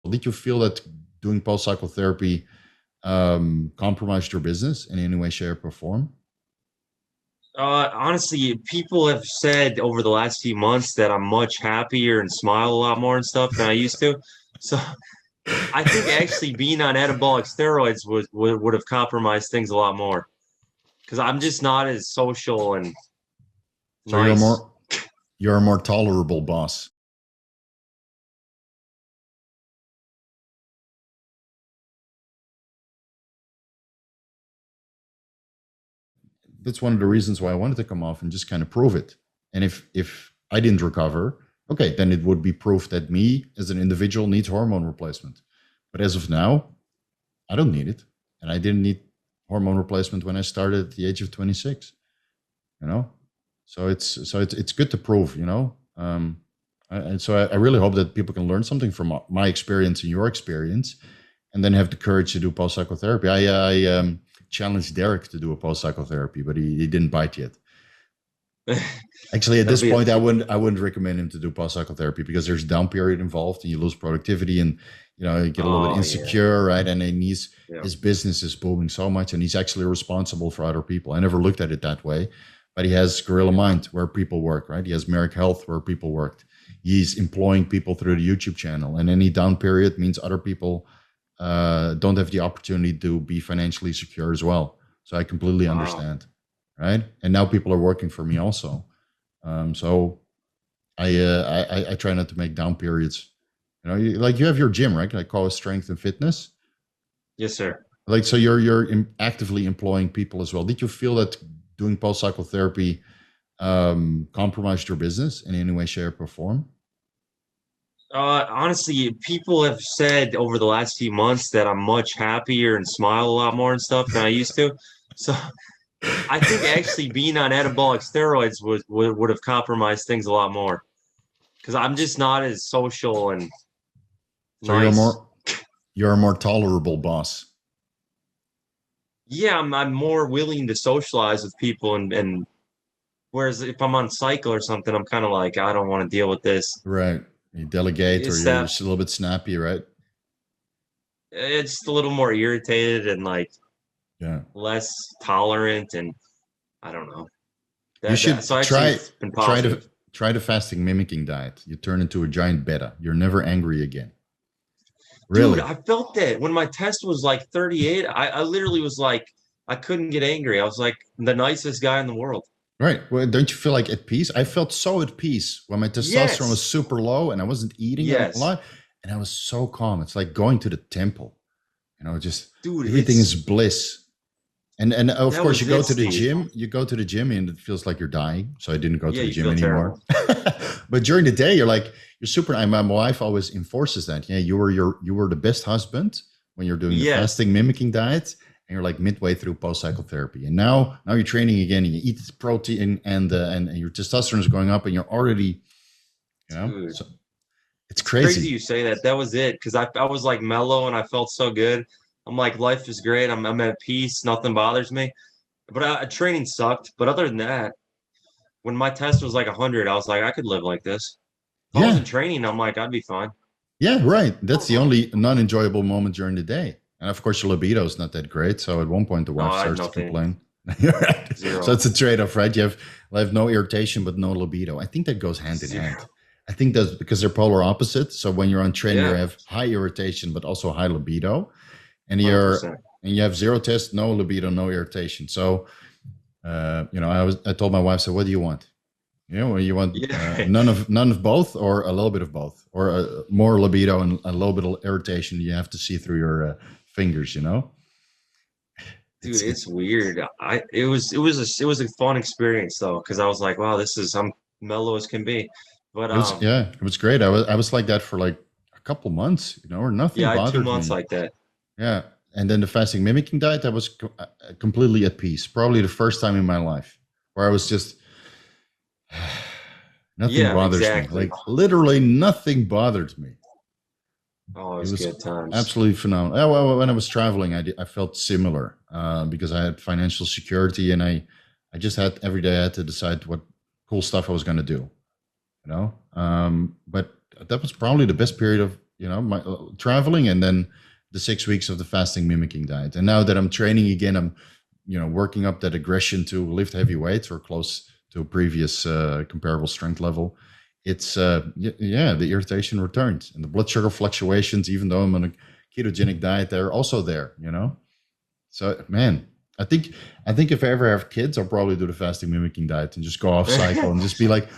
Did you feel that doing post-cycle therapy compromised your business in any way, shape, or form? Honestly, people have said over the last few months that I'm much happier and smile a lot more and stuff than I used to. So I think actually being on anabolic steroids would have compromised things a lot more because I'm just not as social and So you're nice. more you're a more tolerable boss. That's one of the reasons why I wanted to come off and just kind of prove it. And if I didn't recover, okay, then it would be proof that me as an individual needs hormone replacement. But as of now, I don't need it, and I didn't need hormone replacement when I started at the age of 26. You know, so it's good to prove. And so I really hope that people can learn something from my experience and your experience, and then have the courage to do post psychotherapy. I challenged Derek to do a post psychotherapy, but he didn't bite yet. Actually, at That'd this be point, I wouldn't recommend him to do post psychotherapy because there's a down period involved, and you lose productivity, and you get a little bit oh yeah, insecure, right? And then yeah. his business is booming so much, and he's actually responsible for other people. I never looked at it that way, but he has Gorilla Mind where people work, right? He has Merrick Health where people worked. He's employing people through the YouTube channel, and any down period means other people don't have the opportunity to be financially secure as well. So I completely Wow. understand, right? And now people are working for me also. So I try not to make down periods. Like you have your gym, right? Like call it strength and fitness. Yes, sir. Like so, you're actively employing people as well. Did you feel that doing post cycle therapy compromised your business in any way, shape, or form? Honestly, people have said over the last few months that I'm much happier and smile a lot more and stuff than I used to. So I think actually being on anabolic steroids would have compromised things a lot more because I'm just not as social and So you're nice. more you're a more tolerable boss. Yeah, I'm more willing to socialize with people and whereas if I'm on cycle or something, I'm kind of like I don't want to deal with this. Right. You delegate, or It's you're that just a little bit snappy, right? it's a little more irritated and like Yeah. less tolerant and I don't know. You That should so actually try it's been try to positive. try the fasting mimicking diet. You turn into a giant beta. You're never angry again. Dude, Really? I felt that when my test was like 38, I literally was like, I couldn't get angry. I was like the nicest guy in the world. Right. Well, don't you feel like at peace? I felt so at peace when my testosterone was Yes. super low and I wasn't eating a Yes. lot, and I was so calm. It's like going to the temple. Just Dude, everything is it's bliss. And of that course, was you go it, to the Steve. gym. You go to the gym, and it feels like you're dying. So I didn't go to Yeah, the you gym feel anymore. terrible. But during the day, you're super. My wife always enforces that. Yeah, you were the best husband when you're doing the Yes. fasting mimicking diet, and you're like midway through post cycle therapy. And now you're training again, and you eat protein, and your testosterone is going up, and you're already, Dude, so it's it's crazy crazy. you say that. That was it. Because I was like mellow and I felt so good. I'm like, life is great. I'm at peace. Nothing bothers me. But training sucked. But other than that, when my test was like 100, I was like, I could live like this. If I Yeah, wasn't training, I'm like, I'd be fine. yeah, right. That's the only non-enjoyable moment during the day. And of course, your libido is not that great. So at one point, the No, wife I had starts to nothing. complain. Right. So Zero. it's a trade-off, right? You have no irritation, but no libido. I think that goes hand in hand. Zero. I think that's because they're polar opposites. So when you're on train, you Yeah, have high irritation, but also high libido, and you're 100%. and you have zero test, no libido, no irritation. So I told my wife, so what do you want? You want Yeah. none of both, or a little bit of both, or more libido and a little bit of irritation. You have to see through your fingers. Dude, It's it's weird. It was a fun experience though, because I was like, wow, I'm mellow as can be. But it was yeah, it was great. I was like that for like a couple months, or nothing yeah, I had two bothered months me. like that. Yeah, and then the fasting mimicking diet, I was completely at peace. Probably the first time in my life where I was just nothing Yeah, bothers me. exactly. Like literally nothing bothered me. Oh, it It was was good times. absolutely phenomenal. Well, when I was traveling, I felt similar because I had financial security, and I just had every day I had to decide what cool stuff I was going to do. But that was probably the best period of my traveling, and then the 6 weeks of the fasting mimicking diet. And now that I'm training again, I'm working up that aggression to lift heavy weights or close to a previous comparable strength level. It's the irritation returns, and the blood sugar fluctuations, even though I'm on a ketogenic diet, they're also there. So, man, I think if I ever have kids, I'll probably do the fasting mimicking diet and just go off cycle and just be like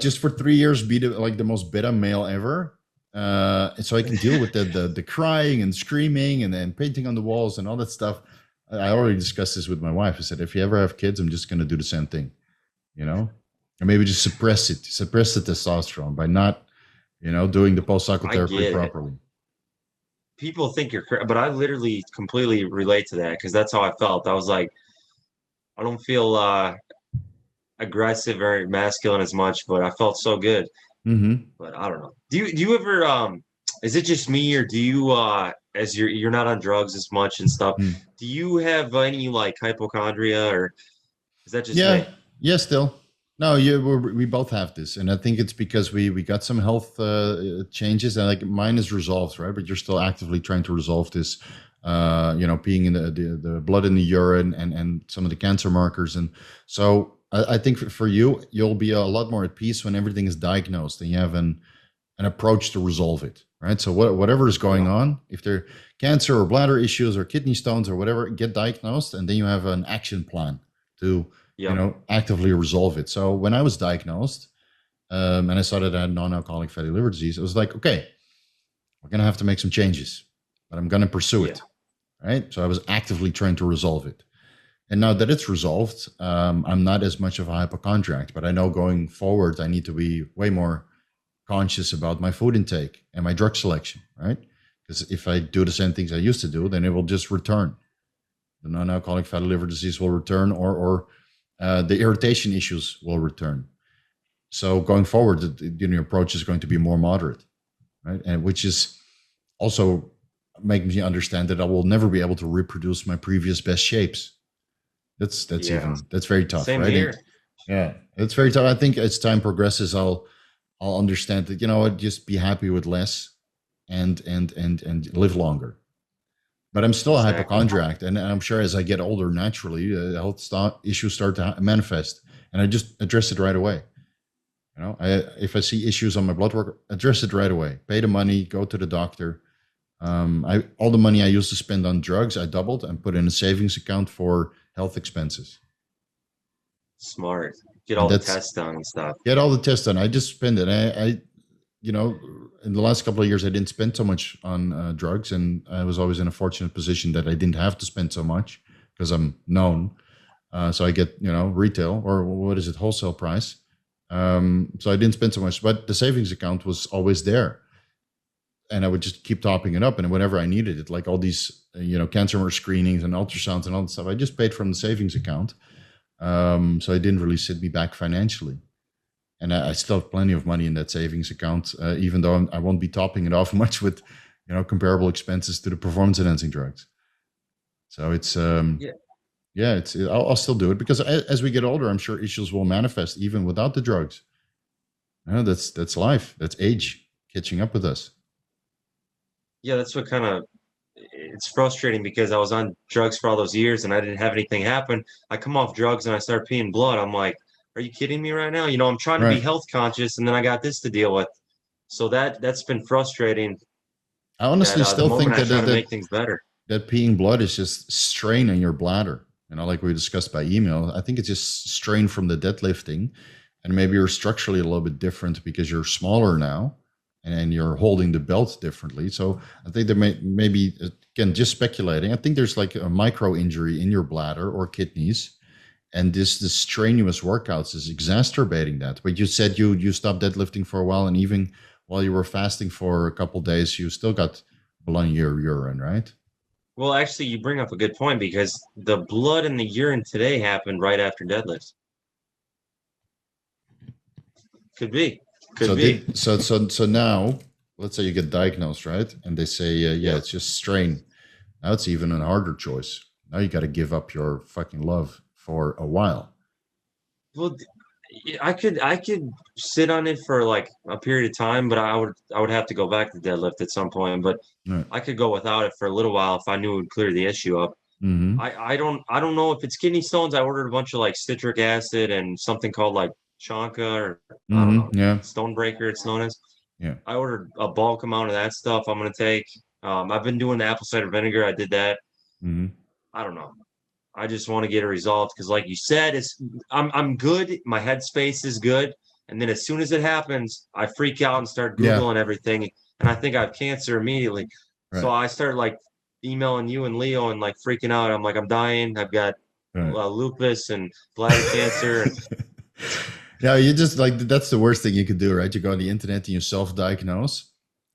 just for 3 years, be the most beta male ever. And so I can deal with the crying and screaming and then painting on the walls and all that stuff. I already discussed this with my wife. I said, if you ever have kids, I'm just going to do the same thing, and maybe just suppress the testosterone by not, doing the post-cycle therapy properly. People think you're crazy, but I literally completely relate to that because that's how I felt. I was like, I don't feel aggressive or masculine as much, but I felt so good. Mm-hmm. But I don't know. Do you ever is it just me, or do you as you're not on drugs as much and stuff, do you have any like hypochondria, or is that just me? Yeah, still. No, we both have this, and I think it's because we got some health changes, and like mine is resolved, right? But you're still actively trying to resolve this, peeing in the blood in the urine and some of the cancer markers, and so I think for you, you'll be a lot more at peace when everything is diagnosed and you have an approach to resolve it, right? So whatever is going on, if they're cancer or bladder issues or kidney stones or whatever, get diagnosed, and then you have an action plan to actively resolve it. So when I was diagnosed, and I saw that I had non-alcoholic fatty liver disease, it was like, okay, we're gonna have to make some changes, but I'm gonna pursue it, right? So I was actively trying to resolve it. And now that it's resolved, I'm not as much of a hypochondriac, but I know going forward, I need to be way more conscious about my food intake and my drug selection, right? Because if I do the same things I used to do, then it will just return. The non-alcoholic fatty liver disease will return, or the irritation issues will return. So going forward, the approach is going to be more moderate, right? And which is also making me understand that I will never be able to reproduce my previous best shapes. That's very tough. Same right? here. It's very tough. I think as time progresses, I'll understand that, just be happy with less and live longer. But I'm still a hypochondriac, and I'm sure as I get older, naturally, health issues start to manifest, and I just address it right away. If I see issues on my blood work, address it right away. Pay the money, go to the doctor. All the money I used to spend on drugs, I doubled and put in a savings account for health expenses. Smart. Get all the tests done and stuff. Get all the tests done. I just spend it. I in the last couple of years, I didn't spend so much on drugs, and I was always in a fortunate position that I didn't have to spend so much because I'm known. So I get, retail, or what is it, wholesale price. So I didn't spend so much, but the savings account was always there. And I would just keep topping it up. And whenever I needed it, like all these, cancer screenings and ultrasounds and all that stuff, I just paid from the savings account. So it didn't really set me back financially. And I still have plenty of money in that savings account, even though I won't be topping it off much with, comparable expenses to the performance enhancing drugs. So it's, I'll still do it because as we get older, I'm sure issues will manifest even without the drugs. That's life. That's age catching up with us. Yeah, that's what it's frustrating because I was on drugs for all those years and I didn't have anything happen. I come off drugs and I start peeing blood. I'm like, are you kidding me right now? I'm trying to be health conscious, and then I got this to deal with. So that's been frustrating. I honestly still think that to make things better. That peeing blood is just strain in your bladder. Like we discussed by email, I think it's just strain from the deadlifting, and maybe you're structurally a little bit different because you're smaller now and you're holding the belt differently. So I think there maybe, again, just speculating, I think there's like a micro injury in your bladder or kidneys. And the strenuous workouts is exacerbating that. But you said you stopped deadlifting for a while, and even while you were fasting for a couple of days, you still got blood in your urine, right? Well, actually, you bring up a good point because the blood in the urine today happened right after deadlift. Could be. So now, let's say you get diagnosed, right? And they say, it's just strain. Now it's even a harder choice. Now you got to give up your fucking love for a while. Well, I could sit on it for like a period of time, but I would have to go back to deadlift at some point. But Right. I could go without it for a little while if I knew it would clear the issue up. Mm-hmm. I don't know if it's kidney stones. I ordered a bunch of like citric acid and something called like Chanka, or I don't know, Mm-hmm. Yeah. Stonebreaker it's known as. Yeah. I ordered a bulk amount of that stuff I'm gonna take. I've been doing the apple cider vinegar. I did that. Mm-hmm. I don't know. I just want to get it resolved because, like you said, I'm good. My headspace is good, and then as soon as it happens, I freak out and start Yeah. googling everything, and I think I have cancer immediately. So Right. I start like emailing you and Leo and like freaking out. I'm like, I'm dying. I've got Right. lupus and bladder cancer, and Yeah, you just like that's the worst thing you could do, right? You go on the internet and you self-diagnose.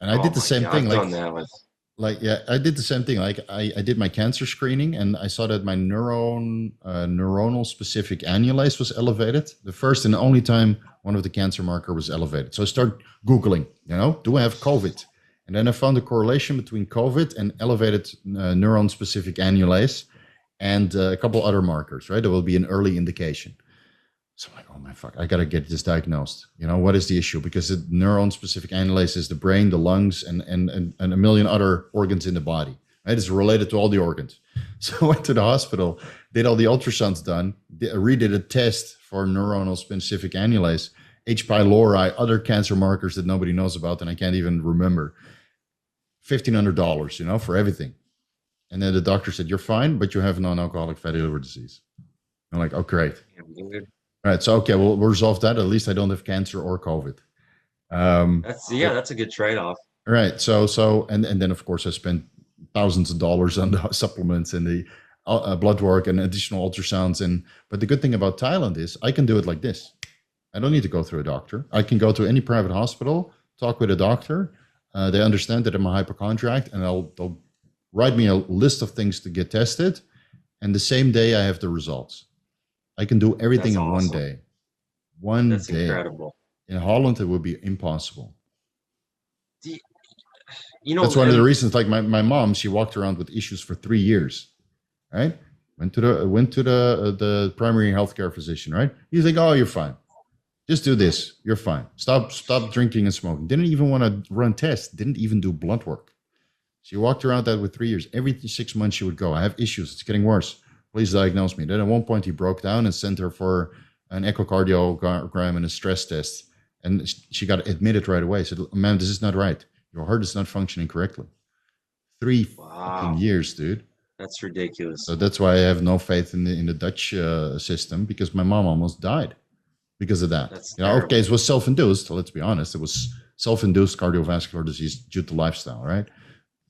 And I oh did the my same god, thing. I've done that with. Yeah, I did the same thing. Like I did my cancer screening and I saw that my neuronal specific annulase was elevated. The first and only time one of the cancer marker was elevated. So I started Googling, do I have COVID? And then I found a correlation between COVID and elevated neuron specific annulase and a couple other markers, right? There will be an early indication. So I'm like, oh my fuck, I gotta get this diagnosed. What is the issue? Because the neuron specific annulase is the brain, the lungs, and a million other organs in the body. Right? It's related to all the organs. So I went to the hospital, did all the ultrasounds done, redid a test for neuronal specific annulase, H. pylori, other cancer markers that nobody knows about, and I can't even remember. $1,500, for everything. And then the doctor said, you're fine, but you have non-alcoholic fatty liver disease. I'm like, oh, great. All right. So, okay, we'll resolve that. At least I don't have cancer or COVID. That's a good trade-off. Right. And then, of course, I spent thousands of dollars on the supplements and the blood work and additional ultrasounds. But the good thing about Thailand is I can do it like this. I don't need to go through a doctor. I can go to any private hospital, talk with a doctor. They understand that I'm a hypochondriac, and they'll write me a list of things to get tested. And the same day I have the results. I can do everything That's in one awesome. day. One That's day. incredible. In Holland, it would be impossible. Do That's one of the reasons. Like my mom, she walked around with issues for 3 years, right? Went to the primary healthcare physician, right? He's like, oh, you're fine. Just do this. You're fine. Stop drinking and smoking. Didn't even want to run tests. Didn't even do blood work. She walked around that with 3 years. Every 6 months she would go, I have issues. It's getting worse. Please diagnose me. Then at one point he broke down and sent her for an echocardiogram and a stress test. And she got admitted right away. Said, ma'am, this is not right. Your heart is not functioning correctly. 3 fucking years, dude. That's ridiculous. So that's why I have no faith in the Dutch system, because my mom almost died because of that. Okay, it was self-induced. Let's be honest. It was self-induced cardiovascular disease due to lifestyle, right?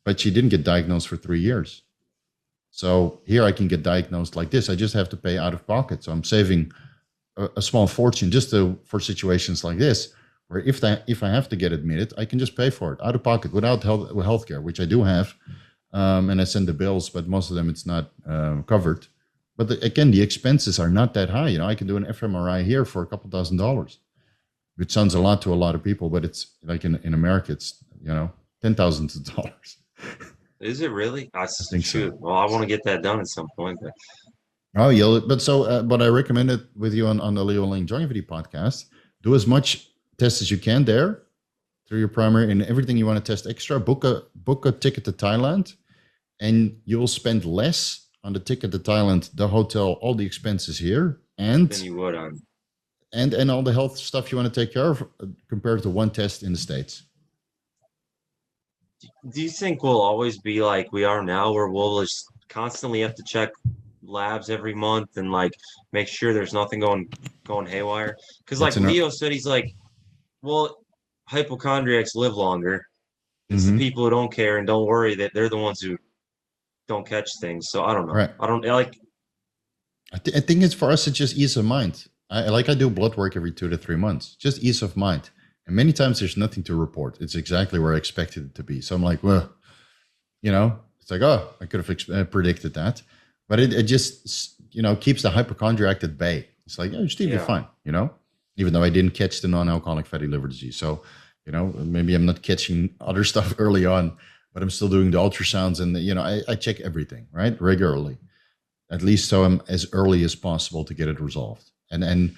But she didn't get diagnosed for 3 years. So here I can get diagnosed like this. I just have to pay out of pocket. So I'm saving a small fortune just for situations like this, where if I have to get admitted, I can just pay for it out of pocket without healthcare, which I do have. And I send the bills, but most of them it's not covered. But again, the expenses are not that high. I can do an fMRI here for a couple $1,000s, which sounds a lot to a lot of people, but it's like in America, it's, $10,000s. Is it really? I think shoot. so. Well, I want to get that done at some point. But oh, yeah. But so, but I recommend it with you on the Leo Link Longevity podcast. Do as much tests as you can there through your primary, and everything you want to test extra. Book a ticket to Thailand, and you will spend less on the ticket to Thailand, the hotel, all the expenses here, and then you would on. And all the health stuff you want to take care of compared to one test in the States. Do you think we'll always be like we are now, where we'll just constantly have to check labs every month and like make sure there's nothing going haywire? Because like Leo said, he's like, well, hypochondriacs live longer. It's the people who don't care and don't worry that they're the ones who don't catch things. So I don't know. Right. I don't like. I think it's for us. It's just ease of mind. I do blood work every 2 to 3 months. Just ease of mind. And many times there's nothing to report. It's exactly where I expected it to be. So I'm like, well, it's like, oh, I could have predicted that. But it just, keeps the hypochondriac at bay. It's like, oh, Steve, you're fine, even though I didn't catch the non-alcoholic fatty liver disease. So, maybe I'm not catching other stuff early on, but I'm still doing the ultrasounds and, I check everything, right, regularly, at least so I'm as early as possible to get it resolved. And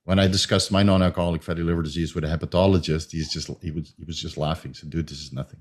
when I discussed my non-alcoholic fatty liver disease with a hepatologist, he was just laughing. So, dude, this is nothing.